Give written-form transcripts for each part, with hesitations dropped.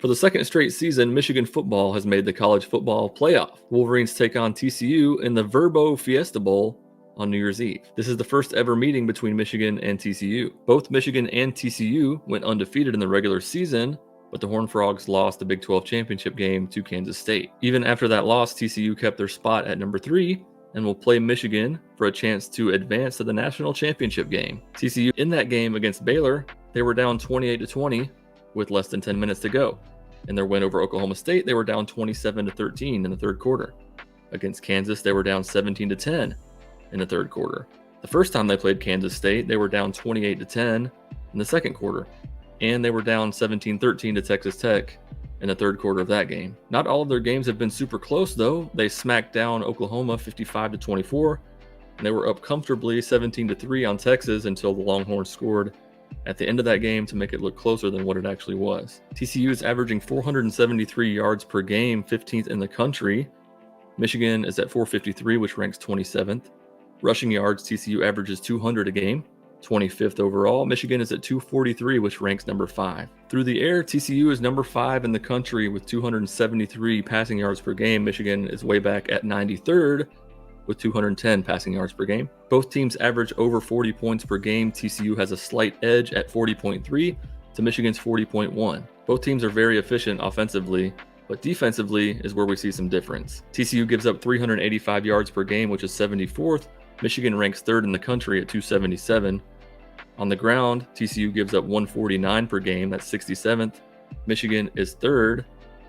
For the second straight season, Michigan football has made the college football playoff. Wolverines take on TCU in the Verbo Fiesta Bowl on New Year's Eve. This is the first ever meeting between Michigan and TCU. Both Michigan and TCU went undefeated in the regular season, but the Horned Frogs lost the Big 12 championship game to Kansas State. Even after that loss, TCU kept their spot at number 3 and will play Michigan for a chance to advance to the national championship game. TCU in that game against Baylor, they were down 28-20 with less than 10 minutes to go. In their win over Oklahoma State, they were down 27-13 in the third quarter. Against Kansas, they were down 17-10 in the third quarter. The first time they played Kansas State, they were down 28-10 in the second quarter, and they were down 17-13 to Texas Tech in the third quarter of that game. Not all of their games have been super close though. They smacked down Oklahoma 55-24, and they were up comfortably 17-3 on Texas until the Longhorns scored at the end of that game to make it look closer than what it actually was. TCU is averaging 473 yards per game, 15th in the country. Michigan is at 453, which ranks 27th. Rushing yards, TCU averages 200 a game, 25th overall. Michigan is at 243, which ranks number 5. Through the air, TCU is number 5 in the country with 273 passing yards per game. Michigan is way back at 93rd with 210 passing yards per game. Both teams average over 40 points per game. TCU has a slight edge at 40.3 to Michigan's 40.1. Both teams are very efficient offensively, but defensively is where we see some difference. TCU gives up 385 yards per game, which is 74th. Michigan ranks 3rd in the country at 277. On the ground, TCU gives up 149 per game, that's 67th. Michigan is 3rd,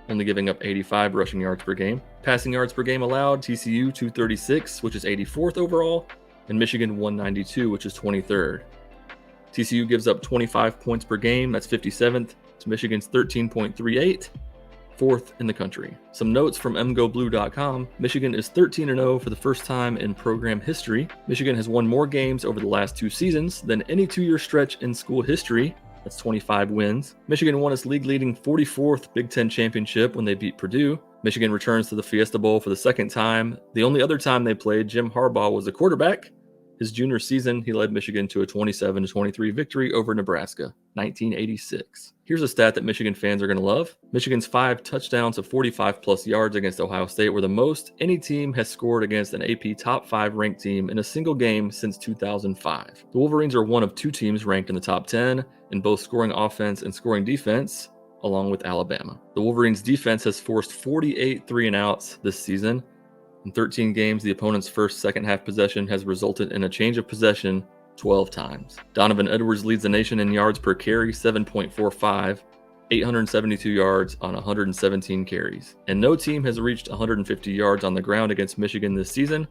only giving up 85 rushing yards per game. Passing yards per game allowed, TCU 236, which is 84th overall, and Michigan 192, which is 23rd. TCU gives up 25 points per game, that's 57th, to Michigan's 13.38, 4th in the country. Some notes from mgoblue.com. Michigan is 13-0 for the first time in program history. Michigan has won more games over the last 2 seasons than any 2-year stretch in school history. That's 25 wins. Michigan won its league-leading 44th Big Ten championship when they beat Purdue. Michigan returns to the Fiesta Bowl for the second time. The only other time they played, Jim Harbaugh was the quarterback. His junior season, he led Michigan to a 27-23 victory over Nebraska, 1986. Here's a stat that Michigan fans are going to love. Michigan's 5 touchdowns of 45-plus yards against Ohio State were the most any team has scored against an AP top 5 ranked team in a single game since 2005. The Wolverines are one of 2 teams ranked in the top 10 in both scoring offense and scoring defense, along with Alabama. The Wolverines' defense has forced 48 3-and-outs this season. In 13 games, the opponent's first second-half possession has resulted in a change of possession 12 times. Donovan Edwards leads the nation in yards per carry, 7.45, 872 yards on 117 carries. And no team has reached 150 yards on the ground against Michigan this season.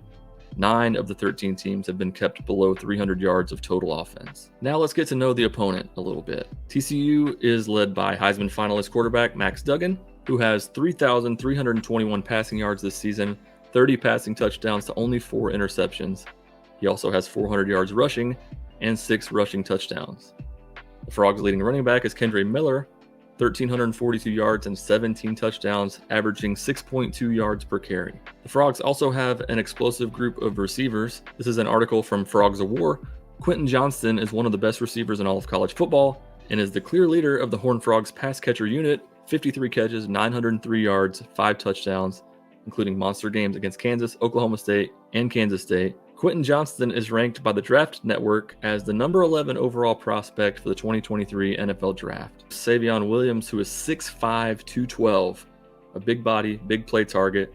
9 of the 13 teams have been kept below 300 yards of total offense. Now let's get to know the opponent a little bit. TCU is led by Heisman finalist quarterback Max Duggan, who has 3,321 passing yards this season, 30 passing touchdowns to only 4 interceptions. He also has 400 yards rushing and 6 rushing touchdowns. The Frogs' leading running back is Kendre Miller, 1,342 yards and 17 touchdowns, averaging 6.2 yards per carry. The Frogs also have an explosive group of receivers. This is an article from Frogs of War. Quentin Johnston is one of the best receivers in all of college football and is the clear leader of the Horned Frogs pass catcher unit, 53 catches, 903 yards, 5 touchdowns, including monster games against Kansas, Oklahoma State, and Kansas State. Quentin Johnston is ranked by the Draft Network as the number 11 overall prospect for the 2023 NFL Draft. Savion Williams, who is 6'5", 212, a big body, big play target.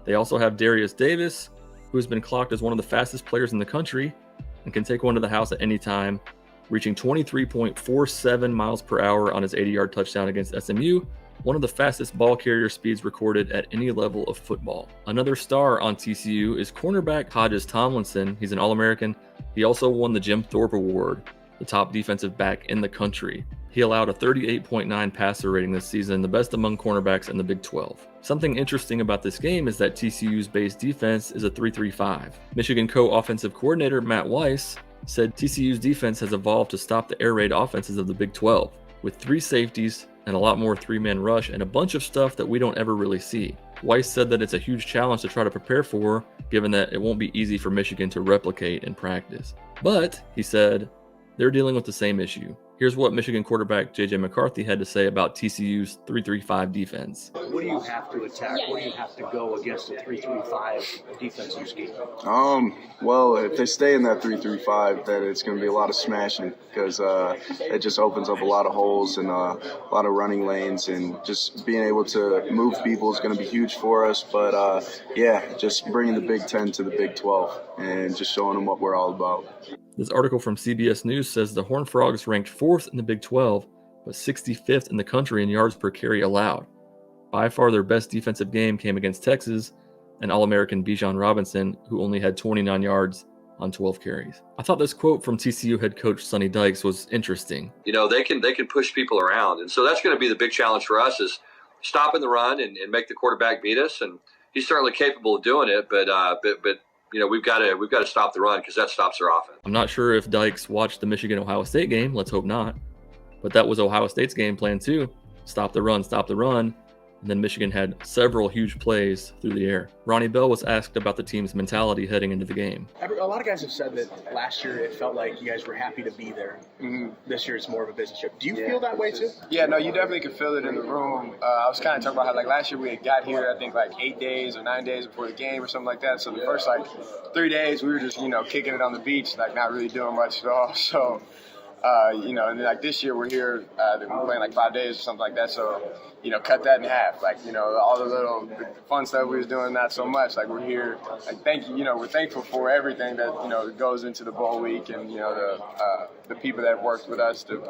They also have Darius Davis, who has been clocked as one of the fastest players in the country and can take one to the house at any time, reaching 23.47 miles per hour on his 80-yard touchdown against SMU, one of the fastest ball carrier speeds recorded at any level of football. Another star on TCU is cornerback Hodges Tomlinson. He's an All-American. He also won the Jim Thorpe Award, the top defensive back in the country. He allowed a 38.9 passer rating this season, the best among cornerbacks in the Big 12. Something interesting about this game is that TCU's base defense is a 3-3-5. Michigan co-offensive coordinator Matt Weiss said TCU's defense has evolved to stop the air raid offenses of the Big 12, with 3 safeties and a lot more 3-man rush and a bunch of stuff that we don't ever really see. Weiss said that it's a huge challenge to try to prepare for, given that it won't be easy for Michigan to replicate in practice. But, he said, they're dealing with the same issue. Here's what Michigan quarterback J.J. McCarthy had to say about TCU's 3-3-5 defense. What do you have to attack? What do you have to go against a 3-3-5 defensive scheme? Well, if they stay in that 3-3-5, then it's going to be a lot of smashing because it just opens up a lot of holes and a lot of running lanes, and just being able to move people is going to be huge for us. But just bringing the Big Ten to the Big 12 and just showing them what we're all about. This article from CBS News says the Horned Frogs ranked 4th in the Big 12, but 65th in the country in yards per carry allowed. By far their best defensive game came against Texas and All-American Bijan Robinson, who only had 29 yards on 12 carries. I thought this quote from TCU head coach Sonny Dykes was interesting. You know, they can push people around, and so that's going to be the big challenge for us, is stopping the run and make the quarterback beat us. And he's certainly capable of doing it, but you know, we've got to stop the run because that stops their offense. I'm not sure if Dykes watched the Michigan-Ohio State game. Let's hope not. But that was Ohio State's game plan too. Stop the run, stop the run. And then Michigan had several huge plays through the air. Ronnie Bell was asked about the team's mentality heading into the game. A lot of guys have said that last year it felt like you guys were happy to be there. This year it's more of a business trip. Do you feel that way too? Yeah, no, you definitely could feel it in the room. I was kind of talking about how, like, last year we had got here, I think, like 8 days or 9 days before the game or something like that. So the first, 3 days we were just, kicking it on the beach, not really doing much at all. So, and then, this year we're here, we're playing 5 days or something like that. So, cut that in half. All the little fun stuff we was doing, not so much. We're here. Thank you. We're thankful for everything that, goes into the bowl week, and, the people that worked with us to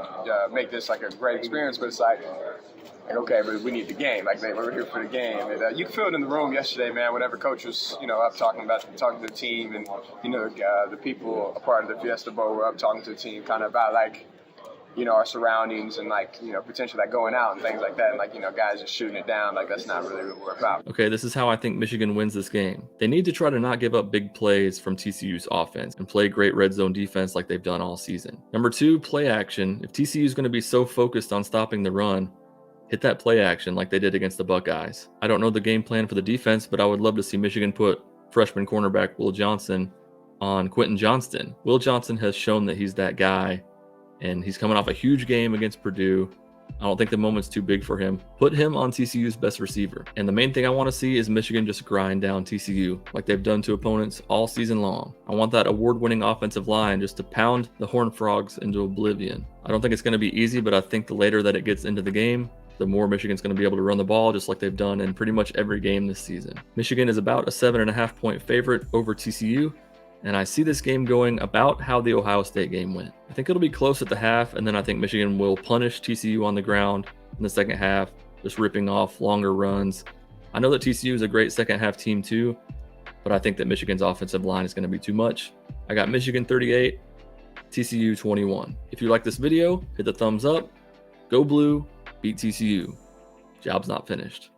make this a great experience. But it's okay, but we need the game. We're here for the game. And, you can feel it in the room yesterday, man. Whenever coach was, up talking to the team, and the people a part of the Fiesta Bowl were up talking to the team, kind of about our surroundings and potentially going out and things like that, and guys just shooting it down. That's not really what we're about. Okay, this is how I think Michigan wins this game. They need to try to not give up big plays from TCU's offense and play great red zone defense like they've done all season. Number 2, play action. If TCU is going to be so focused on stopping the run, hit that play action like they did against the Buckeyes. I don't know the game plan for the defense, but I would love to see Michigan put freshman cornerback Will Johnson on Quentin Johnston. Will Johnson has shown that he's that guy, and he's coming off a huge game against Purdue. I don't think the moment's too big for him. Put him on TCU's best receiver. And the main thing I want to see is Michigan just grind down TCU like they've done to opponents all season long. I want that award-winning offensive line just to pound the Horned Frogs into oblivion. I don't think it's going to be easy, but I think the later that it gets into the game, the more Michigan's going to be able to run the ball just like they've done in pretty much every game this season. Michigan is about a 7.5-point favorite over TCU, and I see this game going about how the Ohio State game went. I think it'll be close at the half, and then I think Michigan will punish TCU on the ground in the second half, just ripping off longer runs. I know that TCU is a great second half team too, but I think that Michigan's offensive line is going to be too much. I got Michigan 38, TCU 21. If you like this video, hit the thumbs up. Go Blue, beat TCU. Job's not finished.